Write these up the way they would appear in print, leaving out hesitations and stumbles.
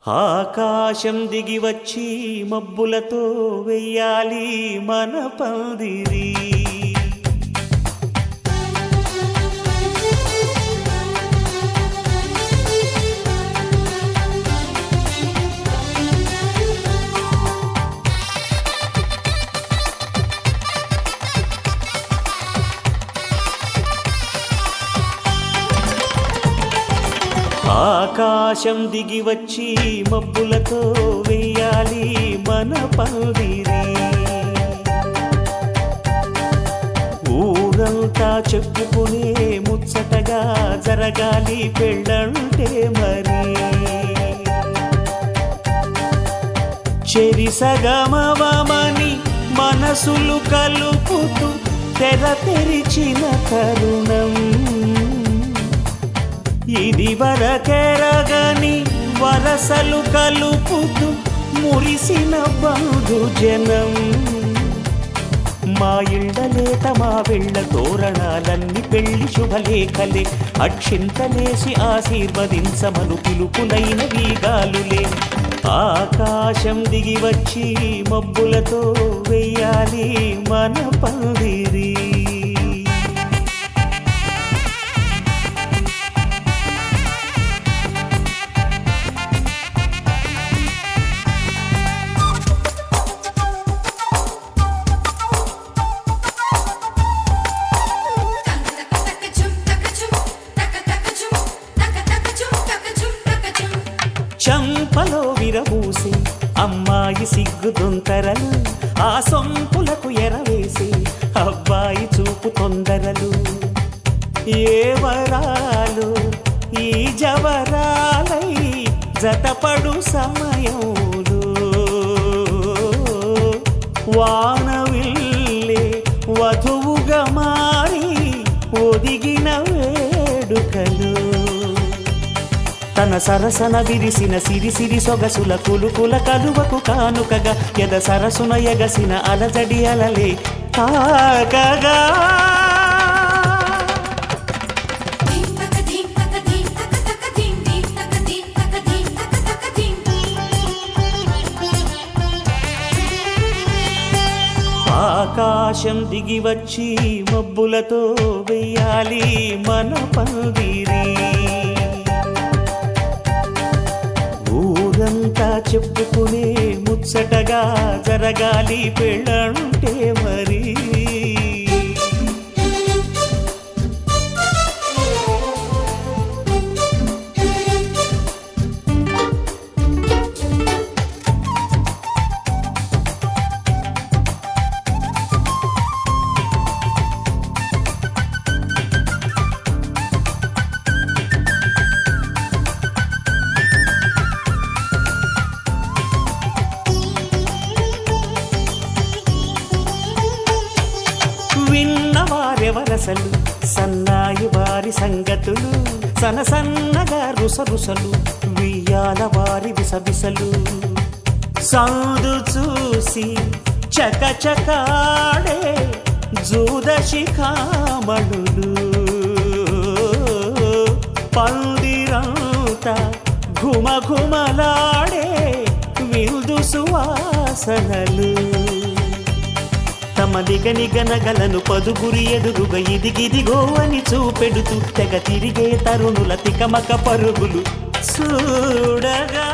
ఆకాశం దిగి వచ్చి మబ్బులతో వెయ్యాలి మన పందిరి. ఆకాశం దిగి వచ్చి మబ్బులతో వెయ్యాలి మన పందిరి. ఊరంతా చెప్పుకునే ముచ్చటగా జరగాలి పెళ్ళంటే మరి. చెరిసగమవమని మనసులు కలుపుతూ తెర తెరిచిన తరుణం ఇది వరకెరగని వరసలు కలుపుతూ మురిసిన బంధుజనం. మా ఇళ్ళలేత మా వెళ్ళ తోరణాలన్నీ పెళ్లి శుభలేఖలే. అక్షింతలేసి ఆశీర్వదించమను పిలుపులైన వీగాలులే. ఆకాశం దిగి వచ్చి మబ్బులతో వెయ్యాలి మన పందిరి. చంపలో విరబూసి అమ్మాయి సిగ్గుదొంతరలు, ఆ సొంపులకు ఎరవేసి అబ్బాయి చూపు తొందరలు. ఏ వరాలు ఈ జవరాలై జతపడు సమయంలో వానవిల్లే వధువుగా మారి ఒదిగిన వేడుకలు. తన సరసన విరిసిన సిరిసిరి సొగసుల కులుకుల కలువకు కానుకగా ఎద సరసున ఎగసిన అలజడి అలలే తాకగా. ఆకాశం దిగి వచ్చి మబ్బులతో వెయ్యాలి మన పందిరి. ఊరంతా చెప్పుకునే ముచ్చటగా జరగాలి పెళ్ళంటే మరి. విన్నవారెవరసలు సన్నాయి వారి సంగతులు, సనసన్నగా రుసరుసలు వియ్యాల వారి విసవిసలు. సందు చూసి చకచకాడే జూదశిఖామణులు, పందిరంతా ఘుమఘుమలాడే విందు సువాసనలు. తమ నిగనిగనగలను పదుగురి ఎదురుగా ఇదిగిదిగో అని చూపెడుతూ తెగ తిరిగే తరుణుల తికమక పరుగులు చూడగా.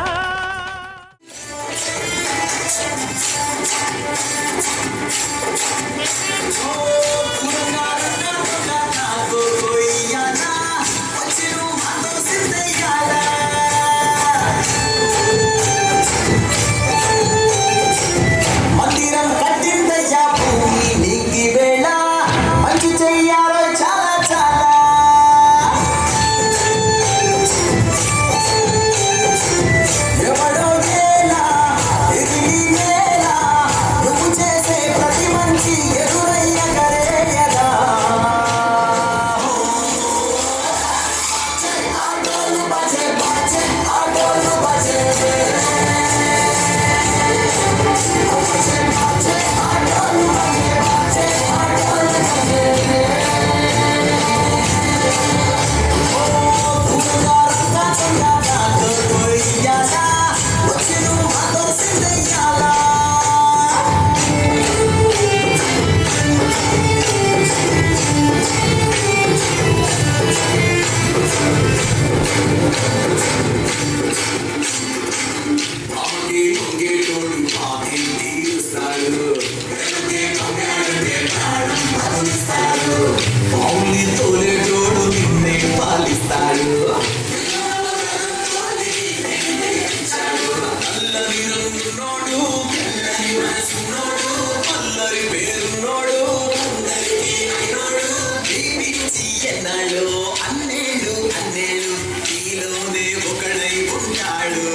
ఎన్నాళ్ళు అన్నేళ్ళు అన్నేళ్ళు నీలోనే ఒకడై ఉంటాడు.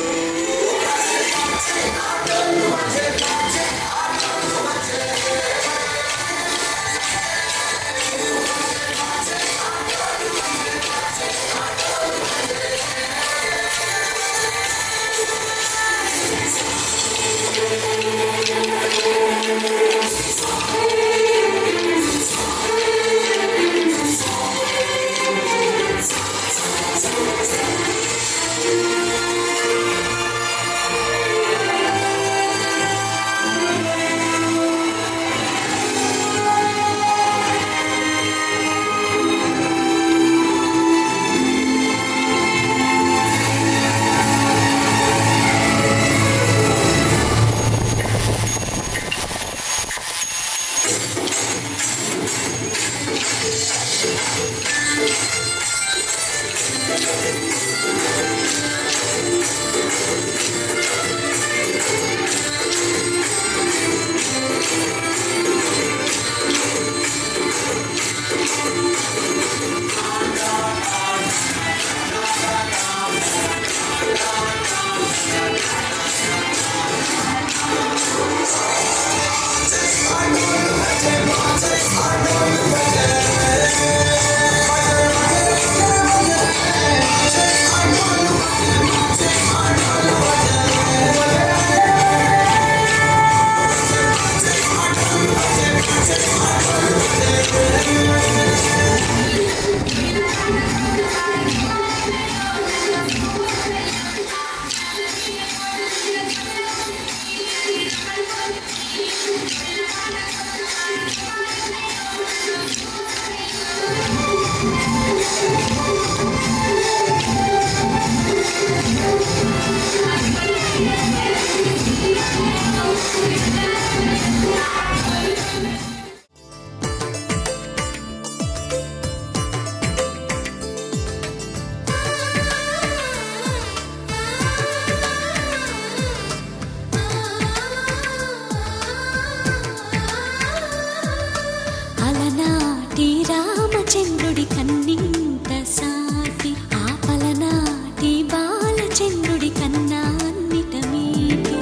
అలనాటి రామచంద్రుడి కన్నింత సాటి ఆపలనాటి బాలచంద్రుడి కన్నా అన్నిట మీటి.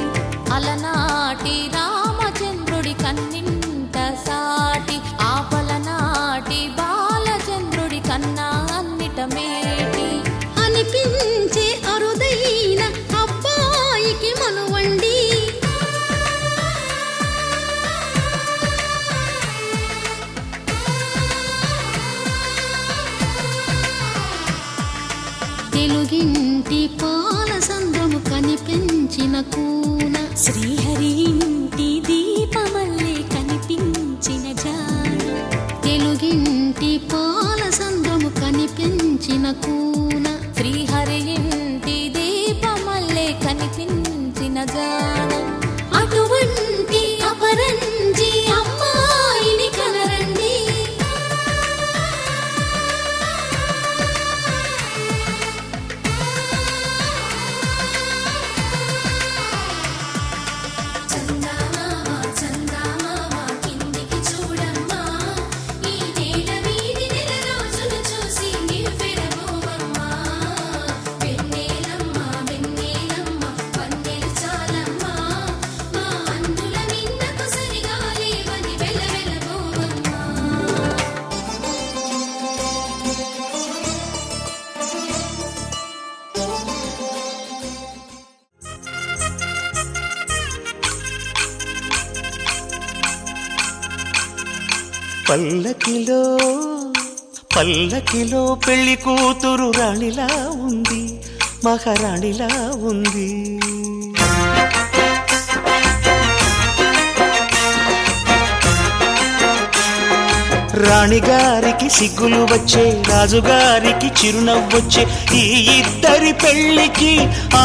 అలనాటి రామచంద్రుడి కన్నింత సాటి ఆపలనాటి బాలచంద్రుడి కన్నా అన్నిట మేటి. అనిపించే అరుదైన అబ్బాయికి మనువండి తెలుగింటి పాల సంద్రము కనిపించిన కూన శ్రీహరి ఇంటి దీపమల్లే కనిపించిన జాడ. తెలుగింటి పాల సంద్రము కనిపించిన కూన శ్రీహరి ఇంటి దీపమల్లే కనిపించిన జాడ. అటువంటి అపరంజి అమ్మాయిని కనరండి. చందమామ చందమామ కిందికి చూడమ్మా, ఈ నేల వీధి నెల రోజులు చూసి నివ్వెరబోవమ్మా. వెన్నెలమ్మ వెన్నెలమ్మ వన్నెలు చాలమ్మా, మా అందుల మిన్నకు సరిగా లేవని వెలవెలబోవమ్మా. పల్లకిలో పల్లకిలో పెళ్లి కూతురు రాణిలా ఉంది, మహారాణిలా ఉంది. రాణిగారికి సిగ్గులు వచ్చే, రాజుగారికి చిరునవ్వొచ్చే, ఈ ఇద్దరి పెళ్లికి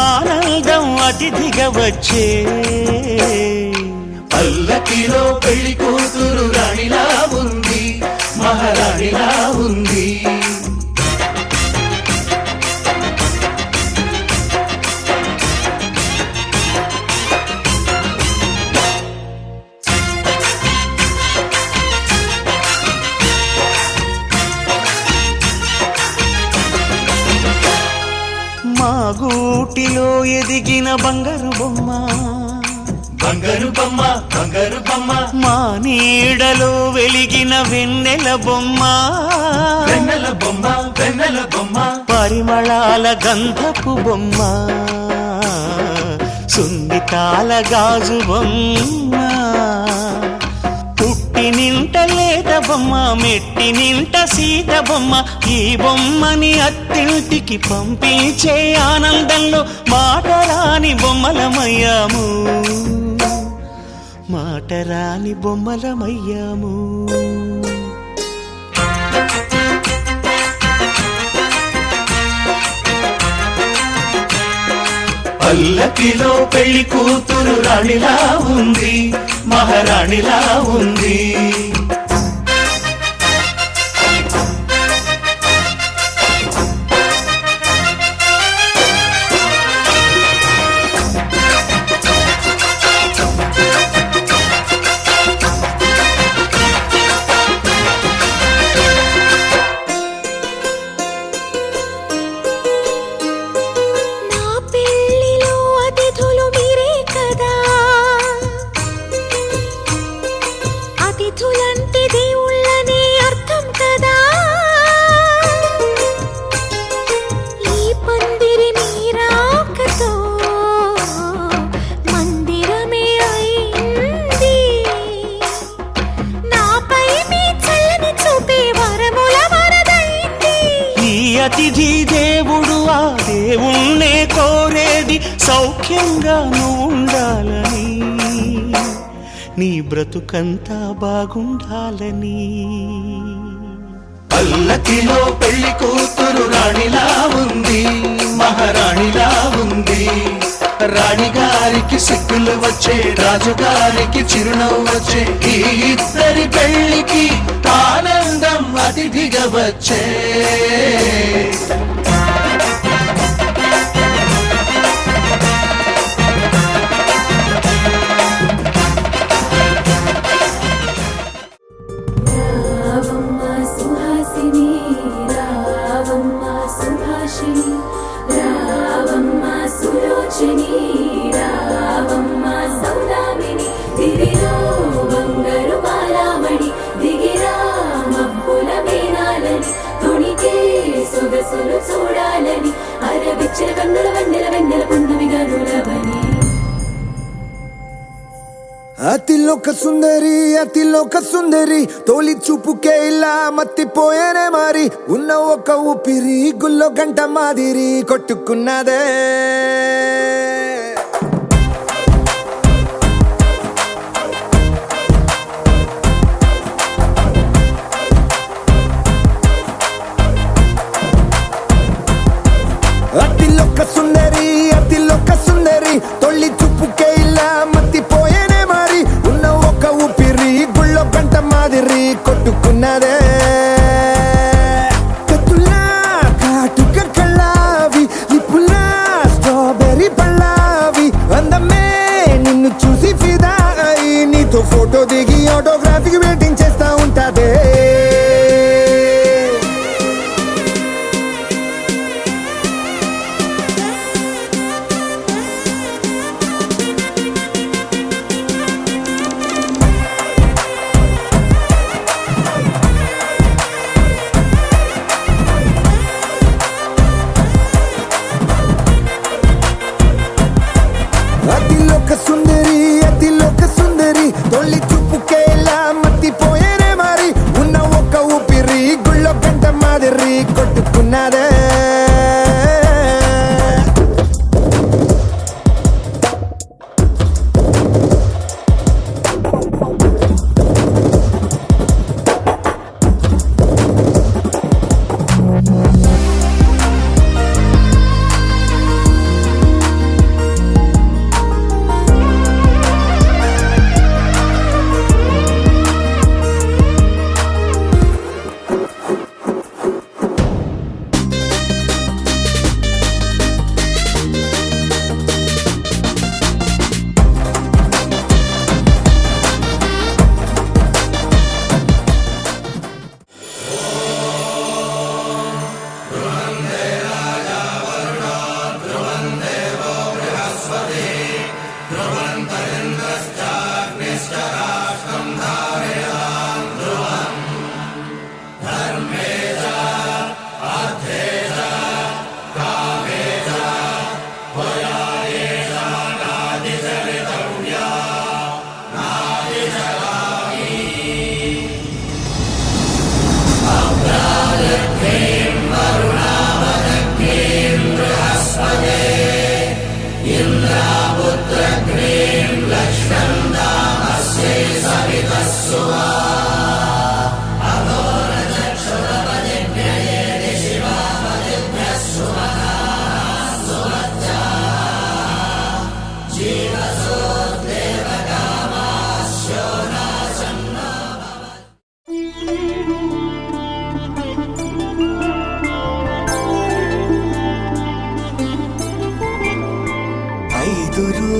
ఆనందం అతిథిగా వచ్చే. పల్లకిలో పెళ్లి కూతురు రాణిలా ఉంది, మహారాణిలా ఉంది. గూటిలో ఎదిగిన బంగారు బొమ్మ, బంగారు బొమ్మ, బంగారు బొమ్మ, మా నీడలో వెలిగిన వెన్నెల బొమ్మ, వెన్నెల బొమ్మ, వెన్నెల బొమ్మ, పరిమళాల గంధపు బొమ్మ, సున్నితాల గాజు బొమ్మ, పుట్టి నింట లేత బొమ్మ, మెట్టి నింట సీత బొమ్మ, ఈ బొమ్మని అత్తింటికి పంపించే ఆనందంలో మాటరాని బొమ్మలమయ్యాము, మాటరాని బొమ్మలమయ్యాము. పల్లకిలో పెళ్లి కూతురు రాణిలా ఉంది, మహారాణిలా ఉంది. అతిథులంటే దేవుళ్ళనే అర్థం కదా, ఈ పందిరి మీరాకతో మందిరమే అయింది, నాపై మీ చల్లని చూపే వరముల వరదైంది. ఈ అతిథి దేవుడు ఆ దేవుణ్ణే కోరేది సౌఖ్యంగా నువ్వు ఉండాలని, నీ బ్రతుకంతా బాగుండాలని. పల్లకిలో పెళ్లి కూతురు రాణిలా ఉంది, మహారాణిలా ఉంది. రాణిగారికి సిగ్గులు వచ్చే, రాజుగారికి చిరునవ్వు వచ్చే, ఈ ఇద్దరి పెళ్లికి ఆనందం అతిథిగా వచ్చే. చూడాలని అరవిచ్చిన కన్నుల వెన్నెల వెన్నెల పున్నమిగా నులవని. అతిలోక సుందరి, అతిలోక సుందరి, తోలి చూపుకే ఇలా మత్తిపోయేనే మరి, ఉన్న ఒక ఊపిరి గుల్లో గంట మాదిరి కొట్టుకున్నదే. అతిలోక సుందరి, అతిలోక సుందరి, తొలి చూపుకే ఇలా మత్తిపోయేనే మరి, ఉన్న ఒక ఊపిరి గుళ్ళో గంట మాదిరి కొట్టుకున్నదే. కత్తులా కాటుక కళ్ళావి, నిప్పులా స్ట్రాబెర్రీ పళ్ళ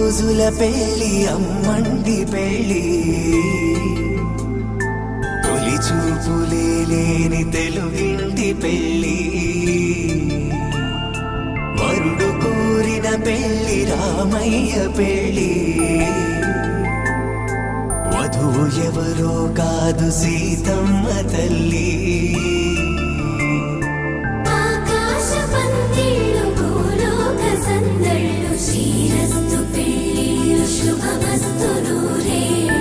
రోజుల పెళ్లి అమ్మండి పెళ్లి తొలి చూపులే లేని తెలుగింటి పెళ్లి వరుడు కోరిన పెళ్లి రామయ్య పెళ్లి వధువు ఎవరో కాదు సీతమ్మ తల్లి ఆకాశ పందిళ్ళు భూలోక సందళ్ళు శ్రీరస్తు పెళ్ళిళ్ళు శుభమస్తు నూరేళ్ళు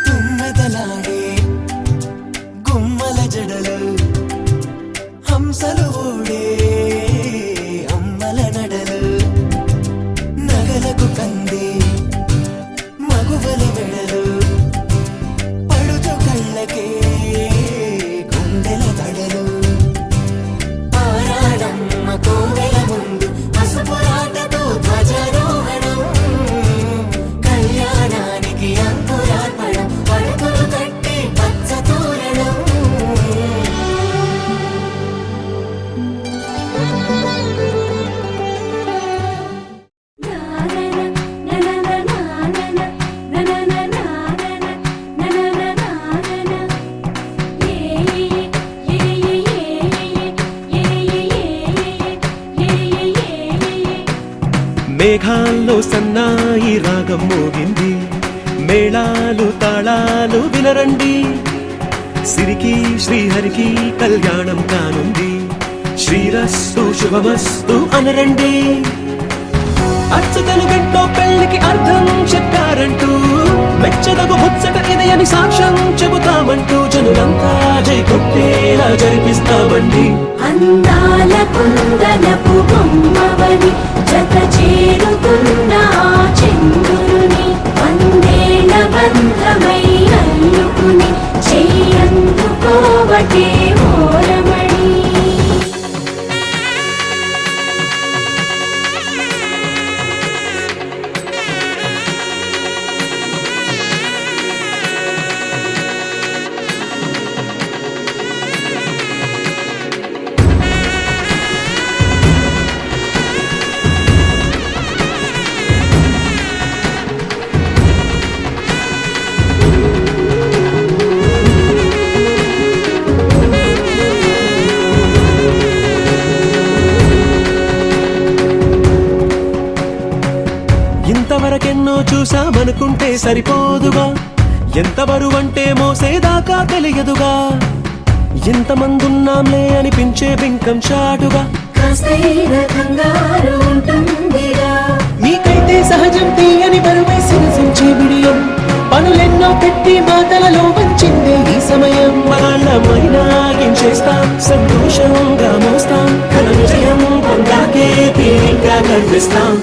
తుమ్మెదలాడే గుమ్మల జడలు హంసలు ఊడే అమ్మల నడలు నగలకు కంది మగువల వెడలు పడుచు కళ్ళకే గుండెల దడలు పారాడమ్మ కోవెల ముందు పసుపురాటతో ధ్వజారోహణం కళ్యాణానికి అంకురార్పణం పడుకులు కట్టి పచ్చ తోరణం మేఘాల్లో సన్నాయి రాగం మోగింది మేళాలు తాళాలు వినరండి సిరికి శ్రీహరికి కళ్యాణం కానుంది శ్రీరస్తు శుభమస్తు అనరండి అచ్చతలు గంటో పెళ్లికి అర్థం చెప్పారంటూ మెచ్చదగు ముచ్చట ఇది అని సాక్ష్యం చెబుతామంటూ జనులంతా జై కొట్టేలా జరిపిస్తామండి అందాల కుందనపు బొమ్మవని జత చేరుకున్న ఆ చంద్రుని వందేళ్ల బంధమై అల్లుకుని చెయ్యందుకోవటే ఓరమణి ఇంతవరకెన్నో చూసామనుకుంటే సరిపోదుగా ఎంత బరువంటే మోసేదాకా తెలియదుగా ఇంతమందున్నాంలే అనిపించే బింకం చాటుగా కాస్తైన కంగారు ఉంటుందిరా నీకైతే సహజం తీయని బరువై సిరసించే విడియం పనులెన్నో పెట్టి మాటలలో వంచిందే ఈ సమయం వాళ్ళమైనా ఏం చేస్తాం సంతోషంగా మోస్తాం ఘన విజయం పొందాకే తీరిగ్గా కనిపిస్తాం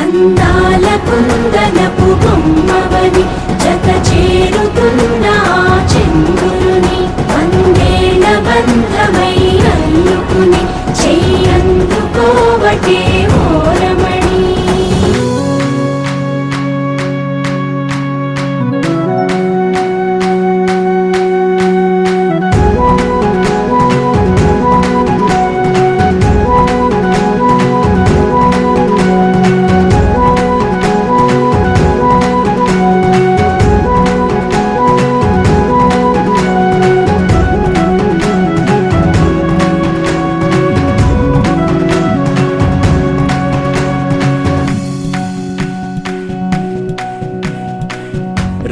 అందాల కుందనపు బొమ్మవని జత చేరుకున్న ఆ చంద్రుని వందేళ్ల బంధమై అల్లుకుని చెయ్యందుకోవటే ఓరమణి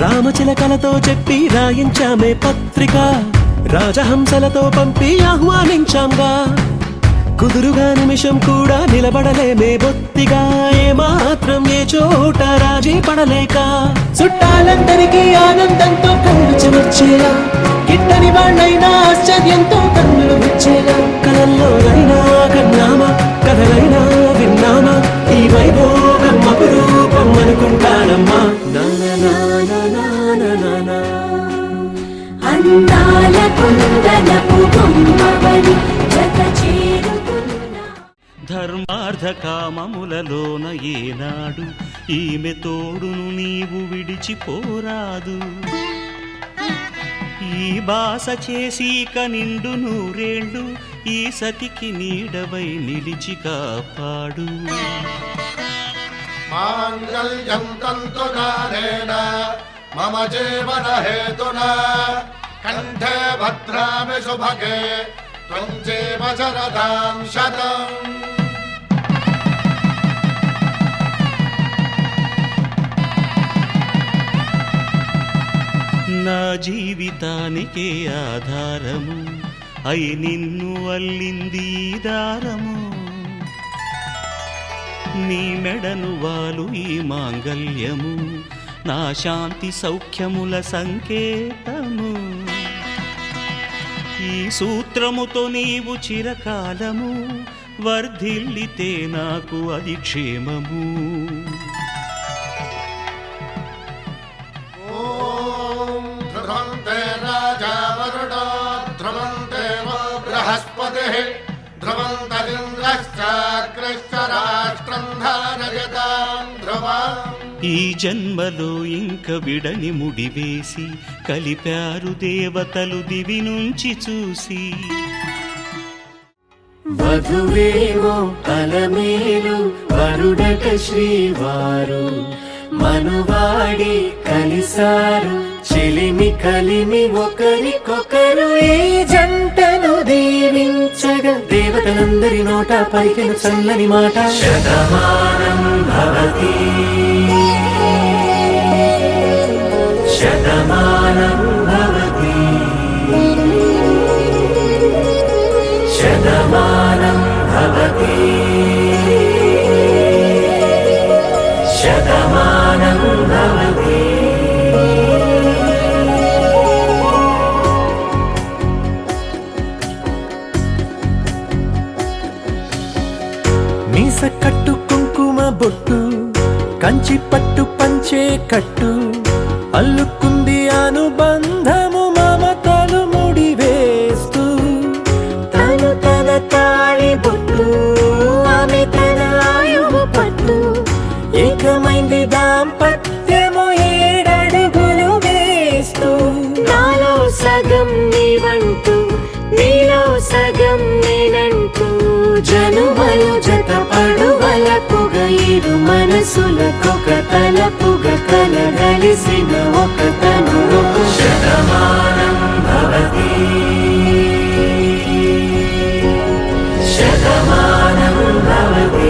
రామచిలకలతో చెప్పి రాయించామే పత్రిక రాజహంసలతో పంపి ఆహ్వానించాంగా కుదురుగా నిమిషం కూడా నిలబడలేమే బొత్తిగా ఏమాత్రం ఏ చోట రాజీ పడలేక చుట్టాలందరికీ ఆనందంతో కళ్ళు చెమర్చేలా గిట్టని వాళ్ళైనా ఆశ్చర్యంతో కన్నులు విచ్చేలా కలల్లోనైనా కన్నామా కథలైనా విన్నామా ఈ వైభోగం అపురూపం అనుకుంటానమ్మా అందాల కుందనపు బొమ్మవని జత చేరుకున్న ధర్మా అర్థకామములలోన ఏనాడు ఈమె తోడును నీవు విడిచిపోరాదు. ఈ బాస చేసి నిండు నూరేళ్ళు ఈ సతికి నీడవై నిలిచి కాపాడు. మాంగళ్యం తంతునానేన మమ జీవన హేతునా కంఠే భద్రామి శుభగే త్వం జీవ శరదాం శతం. నా జీవితానికే ఆధారము అయి నిన్ను అల్లింది ఈ దారము. నీ మెడను వాలు ఈ మాంగల్యము నా శాంతి సౌఖ్యముల సంకేతము. ఈ సూత్రముతో నీవు చిరకాలము వర్ధిల్లితే నాకు అది క్షేమము. ఓం ధ్రువంతే రాజా వరుణో ధ్రువంతే బృహస్పతిః ధ్రువంతరింద్రశ్చాగ్రశ్చ రాష్ట్రం ధారయతాం ధ్రువం. ఈ జన్మలో ఇంక విడని ముడివేసి కలిపారు దేవతలు దివి నుంచి చూసి. వధువేమో అలమేలు వరుడట శ్రీవారు మనువాడి కలిసారు చెలిమి కలిమి ఒకరికొకరు. ఈ జంటను దీవించగా దేవతలందరి నోట పలికిన చల్లని మాట శతమానం భవతి శతమానం భవతి శతమానం భవతి శతమానం భవతి. మీస కట్టు కుంకుమ బొట్టు కంచి పట్టు పంచే కట్టు అల్లుకుంది అనుబంధము మమతలు ముడివేస్తూ. తను తన తాళి బొట్టు ఆమె తన ఆయువు పట్టు ఏకమైంది దాంపత్యము 7 అడుగులు వేస్తూ. నాలో సగం నీవంటూ నీలో సగం నేనంటూ జనుమలు జత పడువలపుగ ఇరు మనసులకొక తలపుగ కలగలిసిన ఒక తను. శతమానం భవతి శతమానం భవతి.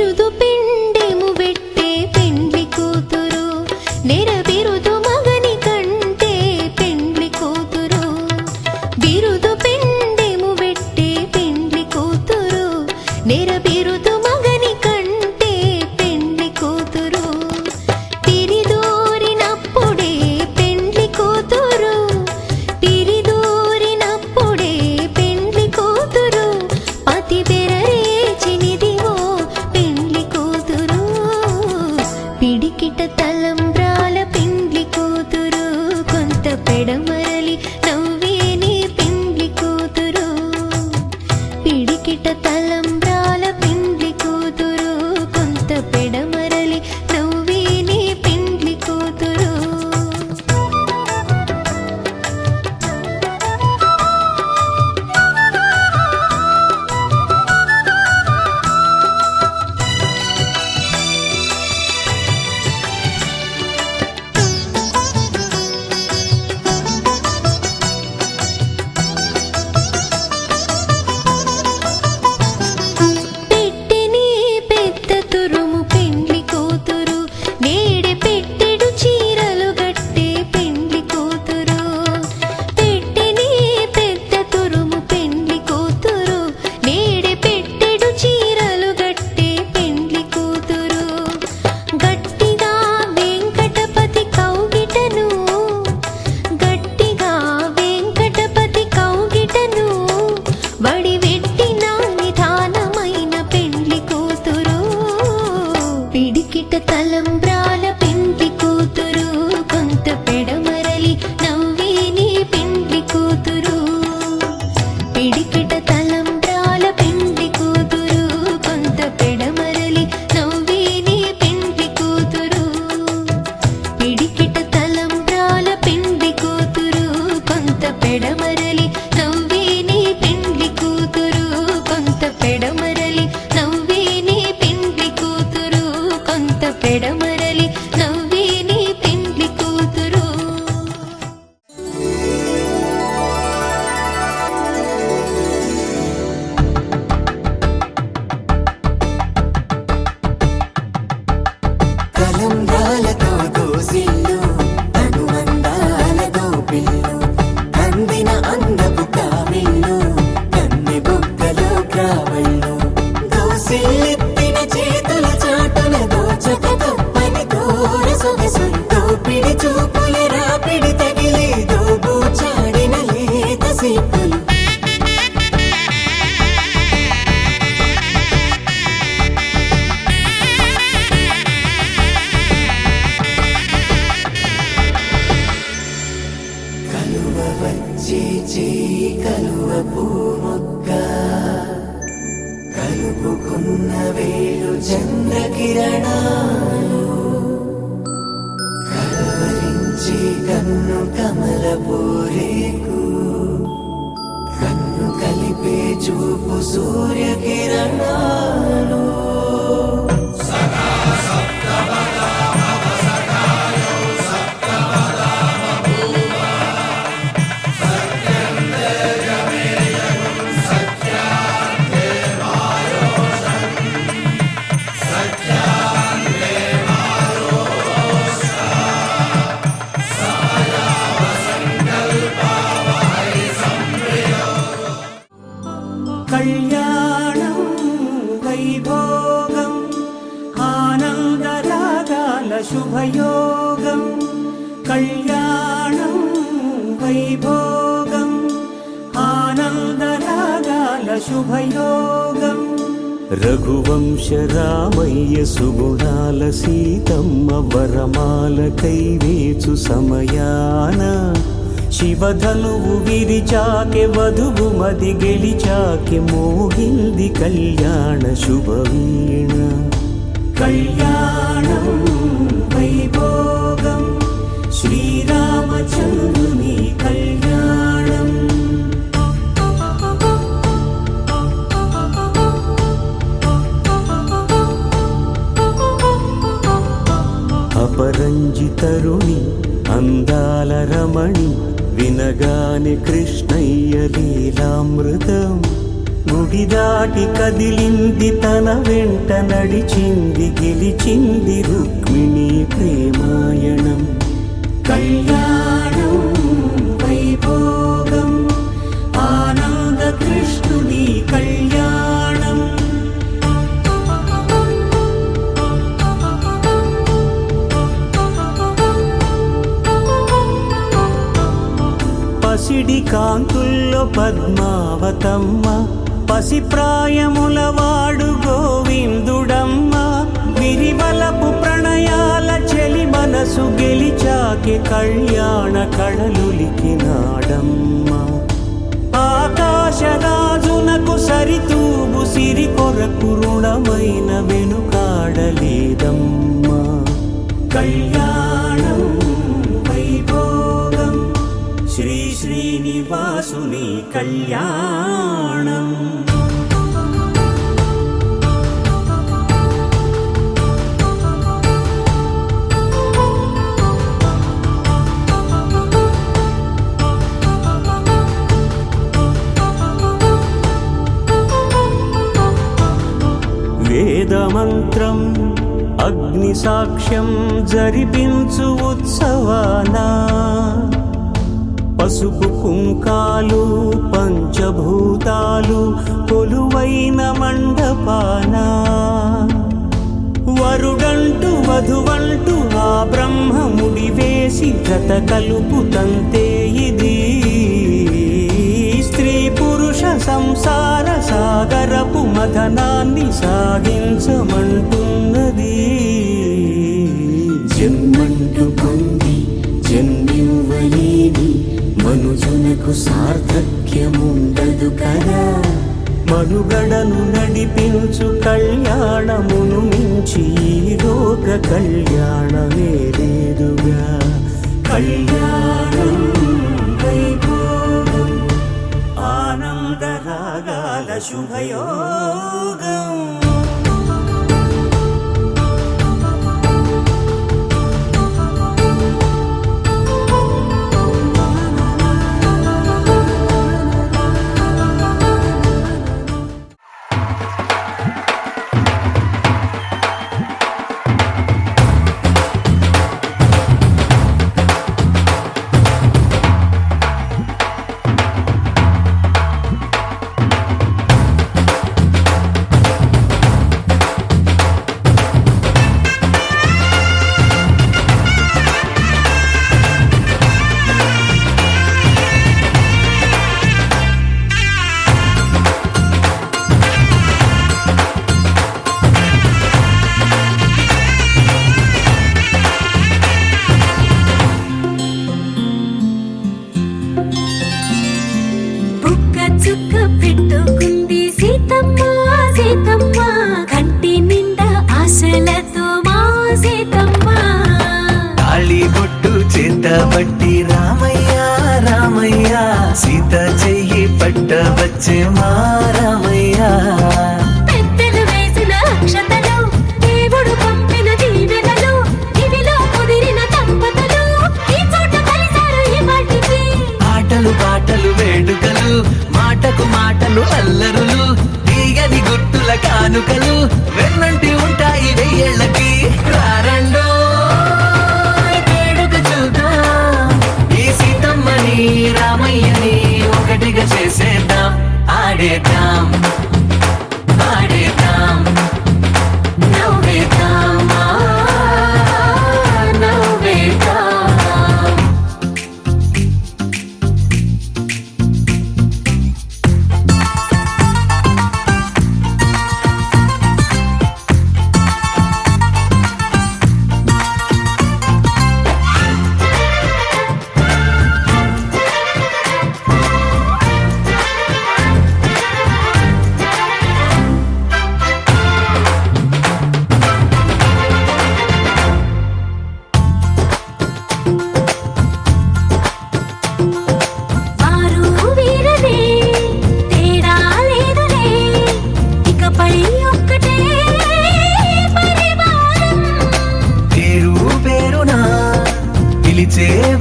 బిరుదు పిండెము పెట్టే పెండ్లి కూతురు నెర బిరుదు మగని కంటే పెండ్లి కూతురు బిరుదు పిండెము పెట్టే పెండ్లి కూతురు నెర బిరుదు మగని కంటే పెండ్లి కూతురు తిరిదూరినప్పుడే పెండ్లి కూతురు తిరిదూరినప్పుడే పెండ్లి కూతురు పతి బెరరేచినిదివో పెండ్లి కూతురు పిడికిట తలంబ్రాల పెండ్లి కూతురు కొంత పెడమరలి నవ్వేని పెండ్లి కూతురు పిడికిట తలంబ్రాల పెండ్లి కూతురు కొంత పెడమరలి నవ్వేని పెండ్లి కూతురు పెట్టెని పెద్ద తురుము పెండ్లి కూతురు నేడే పెట్టెడు చీరలు గట్టే పెండ్లి కూతురు పెట్టెని పెద్ద తురుము పెండ్లి కూతురు నేడే పెట్టెడు చీరలు గట్టే పెండ్లి కూతురు గట్టిగా వెంకటపతి కౌగిటను గట్టిగా వెంకటపతి కౌగిటను వడివెట్టిన నిదానమైన పెండ్లి కూతురు పిడికిట తలంబ్రాల పెండ్లి కూతురు కొంత పెడమరలి నవ్వేని పెండ్లి కూతురు పిడికిట తలంబ్రాల పెండ్లి కూతురు కొంత పెడమరలి నవ్వేని పెండ్లి కూతురు పిడికిట తలంబ్రాల పెండ్లి కూతురు కొంత పెడమరలి నవ్వేని పెండ్లి కూతురు కొంత పెడమరలి నవ్వేని పెండ్లి కూతురు కొంత పెడమరలి నవ్వేని పెండ్లి కూతురు తలంబ్రాలతో దోసిల్లు అనుమందాలతో పిల్లు అందిన అందపు కావిళ్ళు కన్నె బొక్కలో క్రావళ్ళు దోసిల్లెత్తిన చేతుల చాటున దోచక తప్పని దూర సొగసులు దోపిడి చూపుల రాపిడి తగిలి దోబూచాడిన లేత సీపులు కలువ వచ్చే చేయి కలువ పూమొక్క కలుపుకున్న వేలు చంద్రకిరణాలు కలవరించే కన్ను కమల పూరేకు కన్ను కలిపే చూపు సూర్యకిరణాలు కళ్యాణం వైభోగం ఆనందరాగాల శుభయోగం కళ్యాణం వైభోగం ఆనందరాగాల శుభయోగం రఘువంశ రామయ్య సుగుణాల సీతమ్మ వరమాల కైవేచు సమయాన శివధనువు విరిచాకె వధువు మది గెలిచాకె మోగింది కళ్యాణ శుభవీణ కళ్యాణం వైభోగం శ్రీరామచంద్రుని కళ్యాణం అపరంజి తరుణి అందాల రమణి వినగానే కృష్ణయ్య లీలామృతం గుడి దాటి కదిలింది తన వెంట నడిచింది గెలిచింది రుక్మిణి ప్రేమాయణం కళ్యాణం వైభోగం ఆనంద కృష్ణుని కళ్యాణం పసిడి కాంతుల్లో పద్మావతమ్మ పసిప్రాయముల వాడు గోవిందుడమ్మ విరివలపు ప్రణయాల చెలి మనసు గెలిచాకి కళ్యాణ కళలులికినాడమ్మ ఆకాశరాజునకు సరితూగు సిరి కొరకు రుణమైన వెనుకాడలేదమ్మా కళ్యాణం వైభోగం శ్రీ శ్రీనివాసుని కళ్యాణం వేదమంత్రం అగ్ని సాక్ష్యం జరిపించు ఉత్సవానా పసుపు కుంకాలు పంచభూతాలు కొలువైన మండపాన వరుడంటూ వధువంటూ ఆ బ్రహ్మముడి వేసి జత కలుపుతంతే ఇది స్త్రీ పురుష సంసార సాగరపు మథనాన్ని సాగించమంటున్నది జన్మంటూ పొంది జన్మివ్వలేని మనుజునకు సార్థక్యముండదు కదా మనుగడను నడిపించు కళ్యాణమును మించి ఈ లోక కళ్యాణమే లేదుగా కళ్యాణం వైభోగం ఆనంద రాగాల శుభయోగం చుక్క పెట్టుకుంది సీతమ్మ సీతమ్మ కంటి నిండా ఆశలతో మా సీతమ్మ తాళి బొట్టు చేతబట్టి రామయ్య రామయ్య సీత చెయ్యి పట్ట వచ్చే మా రామయ్య పెద్దలు వేసిన అక్షతలు దేవుడు పంపిన దీవెనలు ఇవిలో కుదిరిన దంపతులు ఈ చోట కలిసారు ఈ వాటికి ఆటలు పాటలు వేడుకలు మాటకు మాటలు అల్లరులు తీయని గుట్టుల కానుకలు వెన్నంటి ఉంటాయి వెయ్యేళ్ళకి రారండో వేడుక చూద్దాం ఈ సీతమ్మని రామయ్యని ఒకటిగా చేసేద్దాం ఆడేద్దాం ఆడేద్దాం నవ్వేద్దాం నవ్వేద్దాం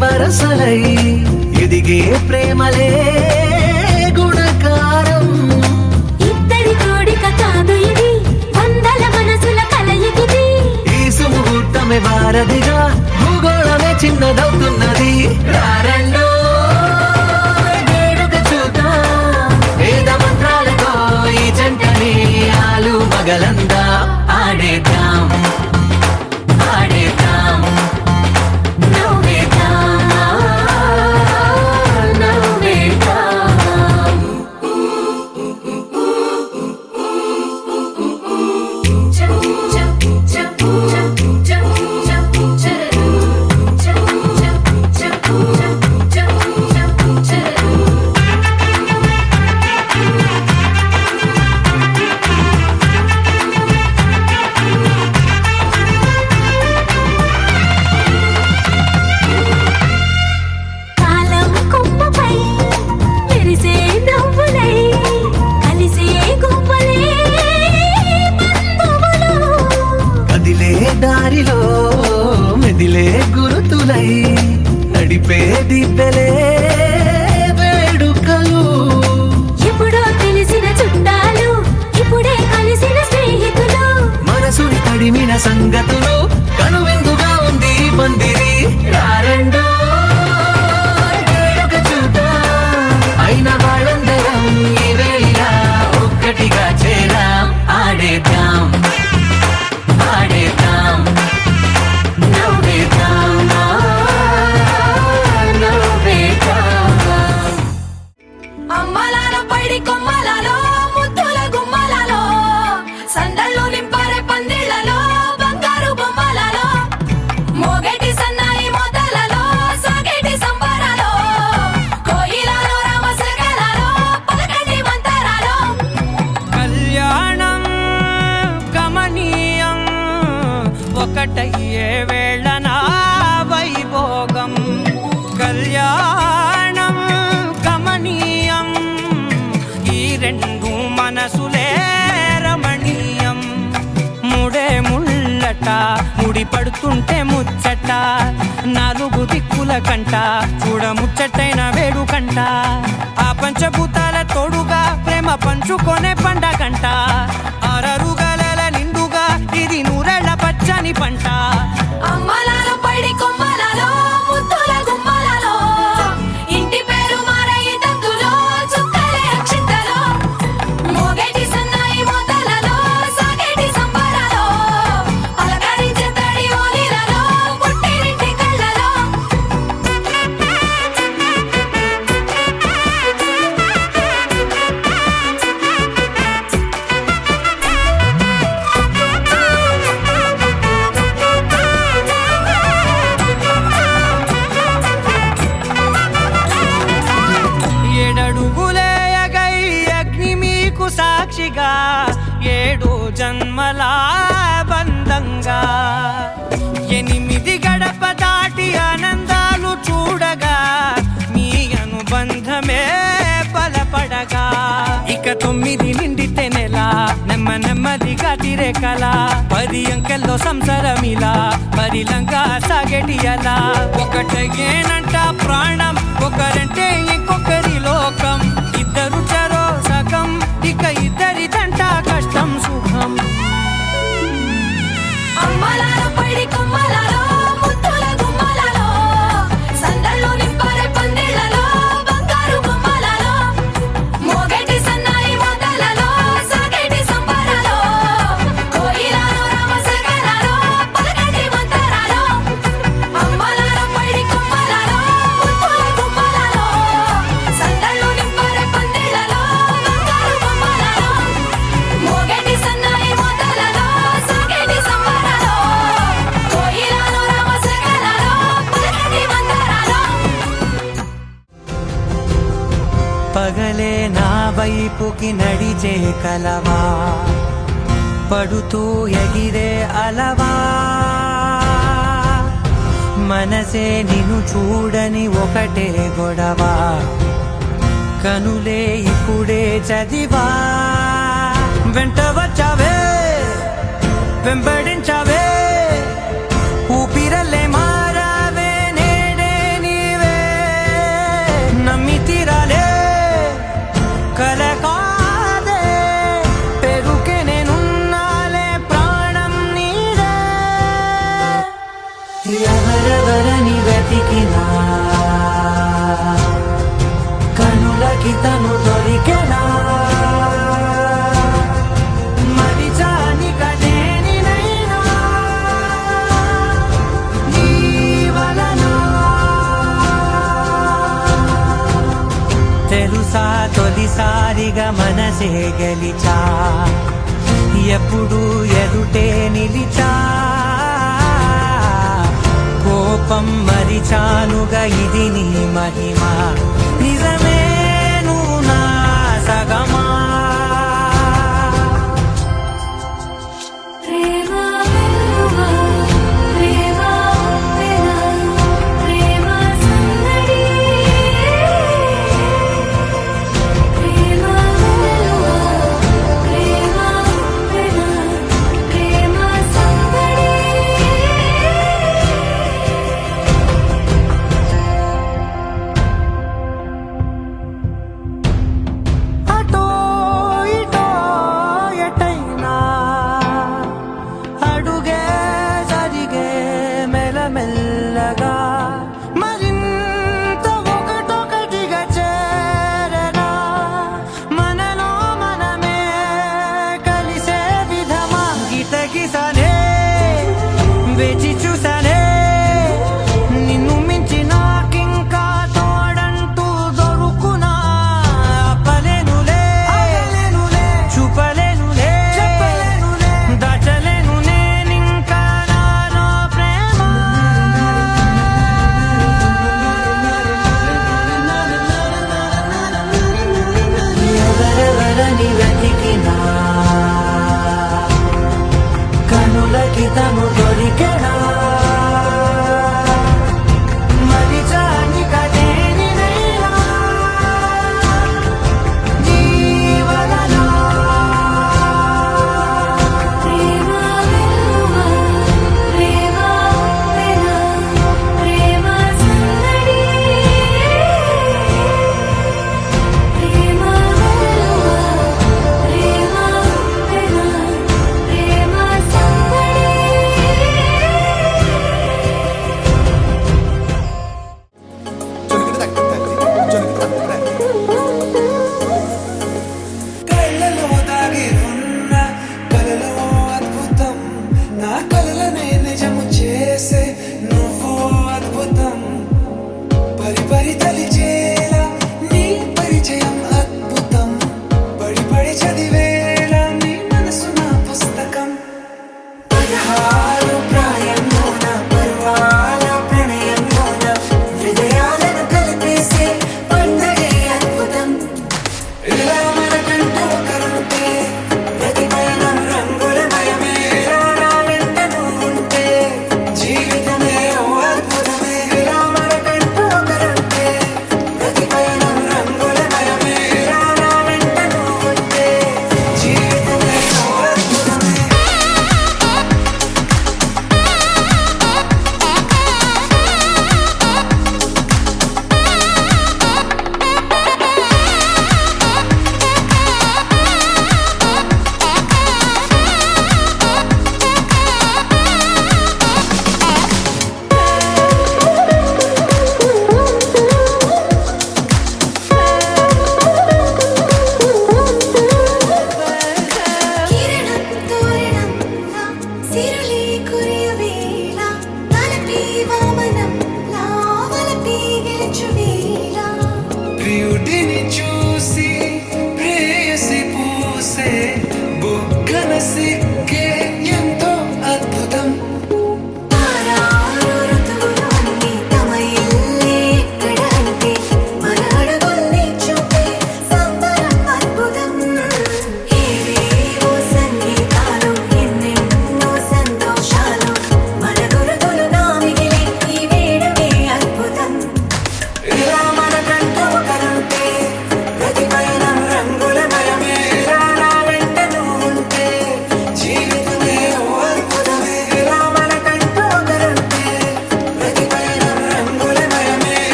వరసలై ఎదిగే ప్రేమలే గుణకారం వారధిగా భూగోళమే చిన్నదవుతున్నది. రారండో వేడుక చూద్దాం, వేద మంత్రాలతో ఈ జంటని ఆలు మగలందా ఆడేద్దాం ఆడేద్దాం నవ్వేద్దాం నవ్వేద్దాం. కాలం కొమ్మపై మెరిసే నవ్వులై కలిసే గువ్వలే బంధువులు. కదిలే దారిలో మెదిలే గురుతులై నడిపే దిబ్బెలే వేడుకలు. ఎప్పుడో తెలిసిన చుట్టాలు ఇప్పుడే కలిసిన స్నేహితులు. మనసుని తడిమిన సంగతులు కనువిందుగా ఉంది ఈ పందిరి. రారండో వేడుక చూద్దాం, అయిన వాళ్ళందరం ఈ వేళ ఒక్కటిగా చేరాం. ఆడేద్దాం ఆడేద్దాం నవ్వేద్దాం నవ్వేద్దాం. అమ్మలాలో పైడి కొమ్మలలో ముద్దుల గుమ్మలలో సందళ్ళు నింపారే పందిళ్లలో బంగారు బొమ్మలలో మోగేటి సన్నాయి మొదలలో సాగేటి సంబరాలో కోయిలలో రామశకలలో పలకటి మంతరాలో. కళ్యాణం గమనీయం ఒకటయ్యే వేళనా వైభోగం. కళ్యాణం గమనీయం ఈ రెండు మనసులే రమణీయం. ముడే ముళ్ళట ముడి పడుతుంటే ముచ్చట నాలుగు దిక్కుల కంట చూడ ముచ్చటైన వేడుకంట. ఆ పంచభూతాల తోడుగా ప్రేమ పంచుకొనే పండగంట. అరరుగల నిండుగా ఇది నూరెళ్ళ పచ్చని పంట. అమ్మలాలో పైడి కొమ్మలలో ముద్దుల గుమ్మలలో ఇంటి పేరు మారయి తందులో చుక్కలే అక్షింతలో మోగేటి సన్నాయి మొదలలో సాగేటి సంబరాలో పలకరించే తడి ఓలిలలో పుట్టినింటి కళ్ళలో. ఏడడుగులేయగై అగ్ని మీకు సాక్షిగా 7 జన్మల బంధంగా 8 గడప దాటి ఆనందాలు చూడగా మీ అనుబంధమే బలపడగా. ఇక 9 నిండితే నెల నెమ్మదిగా తిరే కల 10 అంకెల్లో సంసారమిలా పరిలంగా సాగేటి అలా. ఒకటేనంట ప్రాణం ఒకరంటే ఇంకొకరి లోకం. ఇద్దరు చరో సగం ఇక ఇద్దరిదంట కష్టం సుఖం. అమ్మలాలో పైడి కొమ్మలలో ముద్దుల గుమ్మలలో సందళ్ళు నింపారే పందిళ్లలో బంగారు బొమ్మలలో మోగేటి సన్నాయి మొదలలో సాగేటి సంబరాలో కోయిలలో రామశకలలో పలకటి మంతరాలో. అమ్మలాలో పైడి కొమ్మలలో ముద్దుల గుమ్మలలో సందళ్ళు నింపారే పందిళ్లలో బంగారు బొమ్మలలో మోగేటి సన్నాయి మొదలలో సాగేటి సంబరాలో కోయిలలో రామశకలలో పలకటి మంతరాలో. పగలే నా వైపుకి నడిచే కలవా పడుతూ ఎగిరే అలవా. మనసే నిన్ను చూడని ఒకటే గొడవ కనులే ఇప్పుడే చదివా. వెంట వచ్చావే వెంబడించావే ఊపిరల్లే మారావే నేడే నీవే. నమ్మి తీరాలే కల కాదే పెరుకే నేనున్నాలే ప్రాణం నీదే. ఒంటరిగా మనసే గెలిచా ఎప్పుడు ఎదుటే నిలిచా కోపం మరిచానుగా ఇది నీ మహిమ నిజమే నువ్వు నా సగమా ప్రేమ వెలువ ప్రేమ వెన ప్రేమ సందడి ప్రేమ వెలువ ప్రేమ వెన ప్రేమ సందడి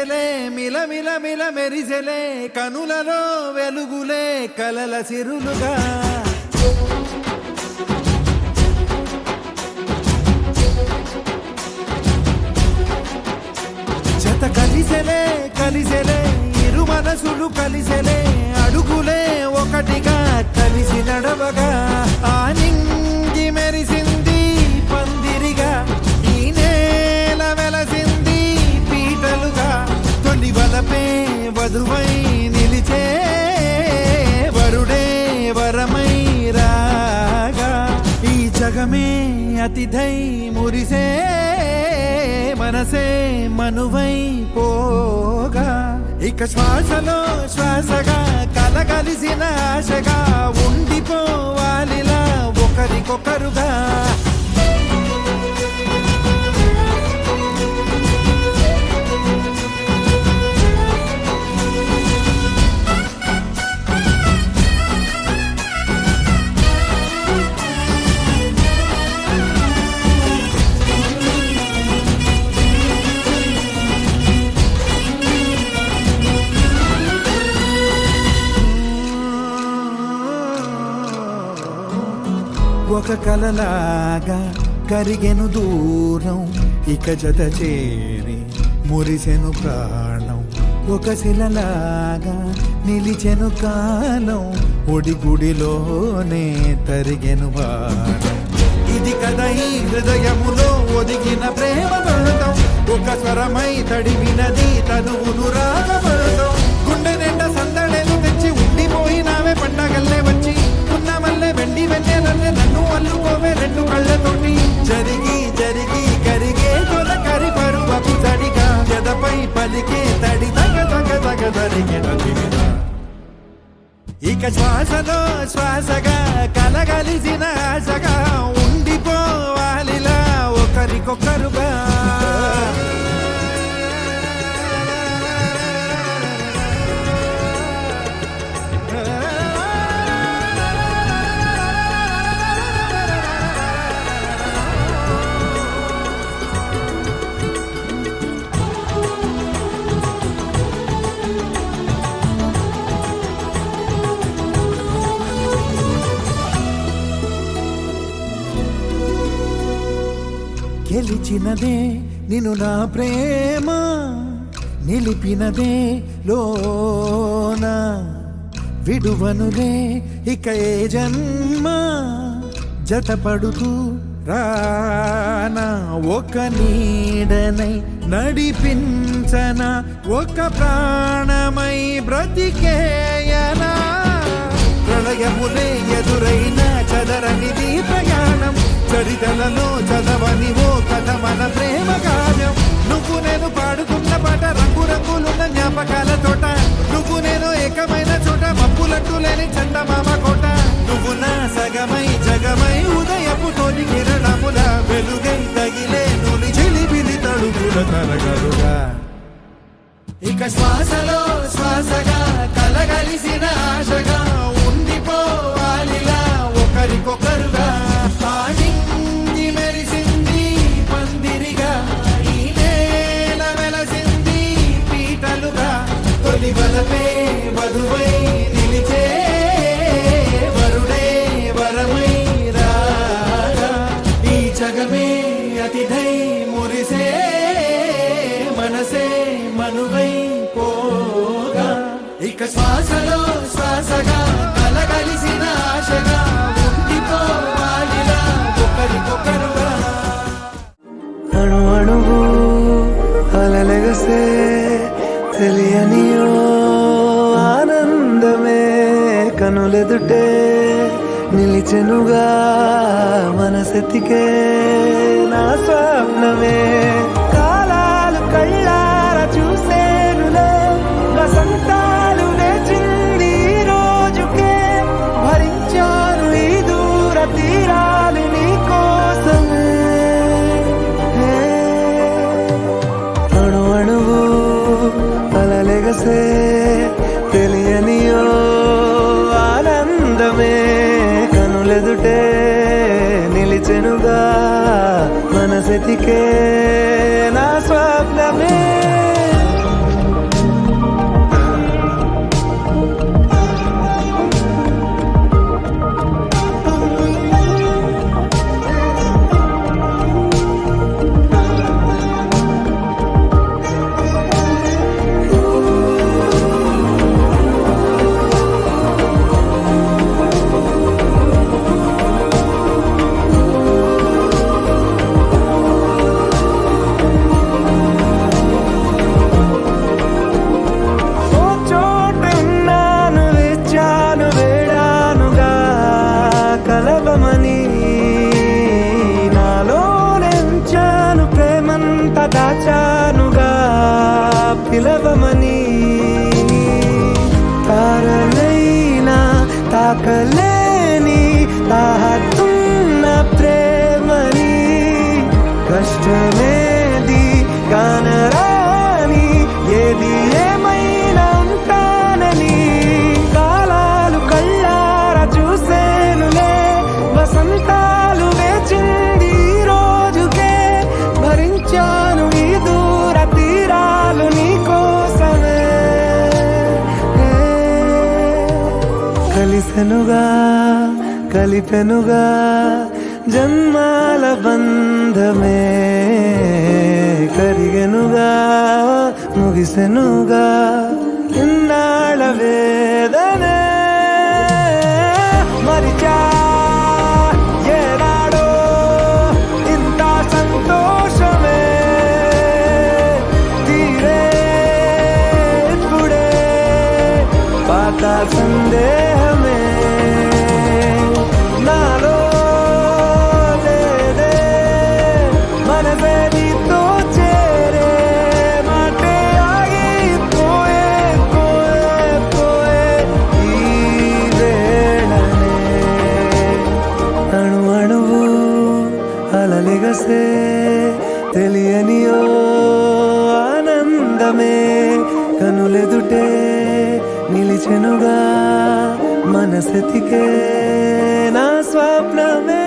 కలిసెలే మిలమిల మిల మెరిసెలే కనులలో వెలుగులే కలల సిరులుగా జత కలిసెలే కలిసెలే ఇరు మనసులు కలిసెలే అడుగులే ఒకటిగా కలిసి నడవగా ఆ నింగి మెరిసింది పందిరిగా ఈ నేల వెలసింది పీటలుగా తొలి వలపే వధువై నిలిచే వరుడే వరమై రాగా ఈ జగమే అతిథై మురిసే మనసే మనువై పోగా ఇక శ్వాసలో శ్వాసగా కలగలిసిన ఆశగా ఉండిపోవాలిలా ఒకరికొకరుగా ఒక కలలాగా కరిగెను దూరం ఇక జత చేరి మురిసెను ప్రాణం ఒక శిలలాగా నిలిచెను కాలం ఒడిగుడిలోనే తరిగెను బాణం ఇది కదా ఈ హృదయములో ఒదిగిన ప్రేమ బంధం ఒక స్వరమై తడివినది తనువును రాగబంధం గుండె నిండా సందడేలు తెచ్చి ఉండిపోయినావే పండగల్లే వచ్చి ఉన్నమల్లే వెండి వెన్నెలల్లే నన్ను అల్లుకోవే రెండు కళ్ళతోటి జరిగి జరిగి కరిగే తొలకరి పరువపు తడిగా ఎదపై పలికే తడి తగ తగ తగ తరిగిన ఇక శ్వాసలో శ్వాసగా కలగలిసిన ఆశగా ఉండిపోవాలిలా ఒకరికొకరుగా గెలిచినదే నిన్ను నా ప్రేమ నిలిపినదే లోన విడువనులే ఇక ఏ జన్మ జతపడుతూ రానా ఒక నీడనై నడిపించన ఒక ప్రాణమై బ్రతికేయనా ప్రళయములే ఎదురైన చదరనిది ప్రయాణం చరితలలో చదవని ఓ కథ మన ప్రేమ గానం నువ్వు నేను పాడుకున్న పాట రంగు రంగులున్న జ్ఞాపకాల తోట నువ్వు నేను ఏకమైన చోట మప్పులంటూ లేని చందమామ కోట నువ్వు నా సగమై జగమై ఉదయపు తోని కిరణముల వెలుగై తగిలే నులి చిలిబిలి తడుపుల తరగలుగా ఇక శ్వాసలో శ్వాసగా కలగలిసిన ఆశగా ఉండిపోవాలిలా ఒకరికొకరుగా ఆడింది మెరిసింది పందిరిగా ఈ నేల వెలసింది పీటలుగా తొలి వలపే వధువై నిలిచే వరుడే వరమై రాగా ఈ జగమే అతిథై మురిసే మనసే మనువై పోగా ఇక శ్వాసలో శ్వాసగా కలగలిసిన ఆశగా ఉండిపోవాలిలా ఒకరికొకరుగా అణు అణువు అలలెగసే తెలియనియో ఆనందమే కనులెదుటే నిలిచెనుగా మనసెతికే నా స్వప్నమే కాలాలు కళ్ళార చూసేనులే వసంతాలు వేచింది ఈ రోజుకే భరించాను ఈ దూర తీరాలు నీ కోసమే అణు అణువు అలలెగసే తెలియనియో ఆనందమే కనులెదుటే నిలిచెనుగా మనసెతికే నా స్వప్నమే ప్రేమని తారలైనా తాకలేని తాహతున్న ప్రేమని కష్టమేది కానరాని ఏది ఏమైనా ఉంటానని కాలాలు కళ్ళారా చూసేనులే వసంతాలు వేచింది ఈ రోజుకే భరించాను ఈ దూర తీరాలు నీ కోసమే కలిసెనుగా కలిపెనుగా జన్మాల బంధమే కరిగెనుగా ముగిసెనుగా ఇన్నాళ్ళ వేదనే మరిచా ఏనాడో ఇంత సంతోషమే తీరే ఇప్పుడే పాత సందేహమే నాలో లేదే మనసే నీతో చేరే మాటే ఆగిపోయే పోయే పోయే ఈ వేళనే అణు అణువు అలలిగసే తెలియనియో ఆనందమే కనులెదుటే నిలిచెనుగా మనసెతికే నా స్వప్నమే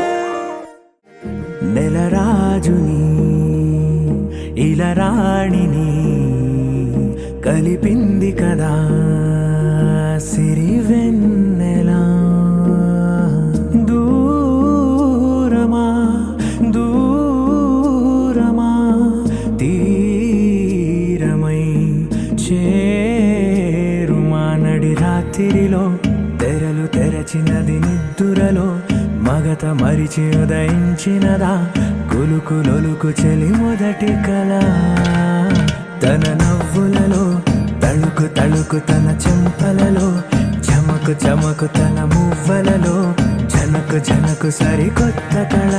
నెలరాజుని ఇలరాణిని కలిపింది కదా సిరివెన్నెలా దూరమా దూరమా తీరమై చేరుమా నడి రాత్రిలో తెరలు తెరచినది నిద్దురలో మగత మరిచి ఉదయించినదా కులుకు లొలుకు చెలి మొదటి కళ తన నవ్వులలో తళుకు తళుకు తన చెంపలలో చమకు చమకు తన మువ్వలలో జనకు జనకు సరికొత్త కళ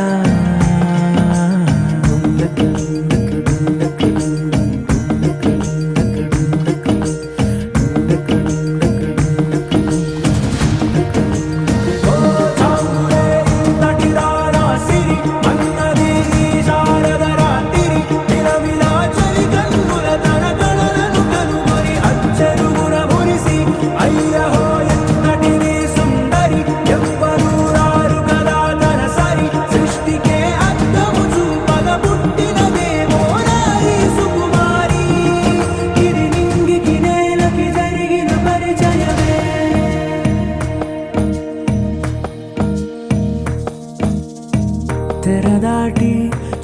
తెరదాటి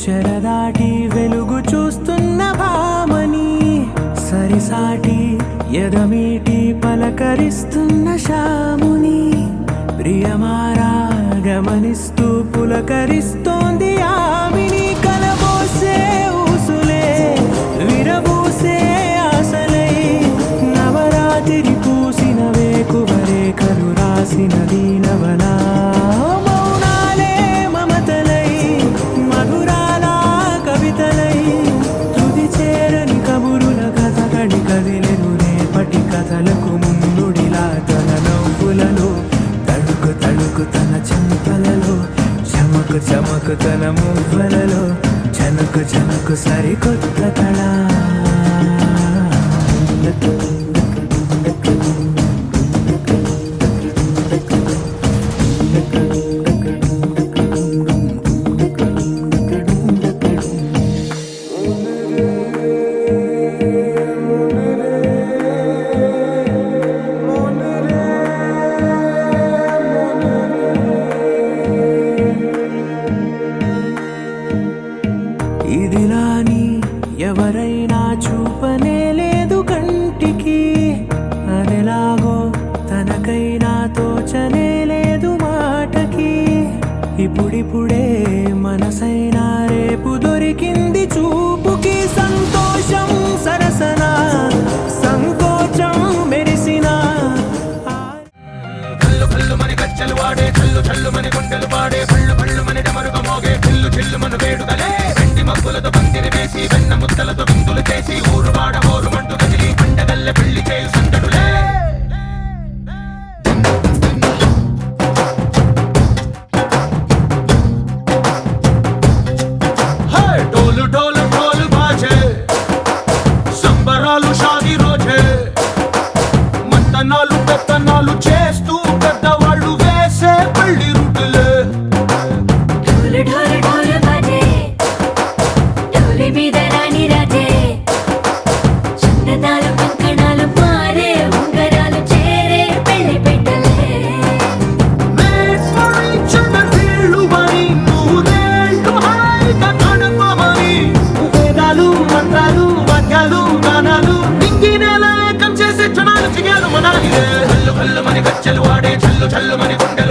చెరదాటి వెలుగు చూస్తున్న భామని సరిసాటి ఎదమీటి పలకరిస్తున్న శాముని ప్రియమారా గమనిస్తూ పులకరిస్తోంది ఆవిని కలబోసే ఊసులే విరబూసే ఆశలై నవరాత్రి పూసిన వేకువరే కలు రాసిన దీనవలా మౌనాలే మమతలై మధురాల కవితలై తుది చేరని కబురుల కథ కడి కదిలెను రేపటి కథలకు ముందుడిలా తన నవ్వులలో తడుకు తడుకు తన చెంపలలో చమకు చమకు తన మువ్వలలో జనకు జనకు సరికొత్త కళ ఇదిలాని ఎవరైనా చూపనే లేదు కంటికి అదెలాగో తనకైనా తోచనే లేదు మాటకి ఇప్పుడిప్పుడే మనసైనా రేపు దొరికింది చూపుకి సంతోషం సరసన సంకోచం మెరిసిన కల్లు కల్లు మని గజ్జలు వాడే చల్లు చల్లు మని గుండెలు పాడే పళ్ళు పళ్ళు మని డమరుగ మోగే చిల్లు చిల్లు మన వేడుకలే వెండి మబ్బులతో పందిరి వేసి వెన్న ముద్దలతో విందులు చేసి ఊరు వాడ ఊరు మంటు కదిలి పండగల్ల సందడులే పెళ్లి చేయు సందడులే డోలు డోలు డోలు బాజే సంబరాలు షాదీ రోజే మంతనాలు పెత్తనాలు చేస్తూ పెద్దవాళ్ళు వేసే పెళ్లి రుటులే ఢోలు ఢోలు ఢోలు బాజే ఢోలి మీద రాణి రాజే చందనాలు కంకణాలు మారే ఉంగరాలు చేరే పెళ్లి పెట్టలే వేదాలు మంత్రాలు వాక్యాలు గానాలు నింగినేల ఏకం చేసే క్షణాలు చిగాలు మనాలిరే చల్లు కల్లు మని గచ్చెలు వాడే చల్లు చల్లు మని గుండెలు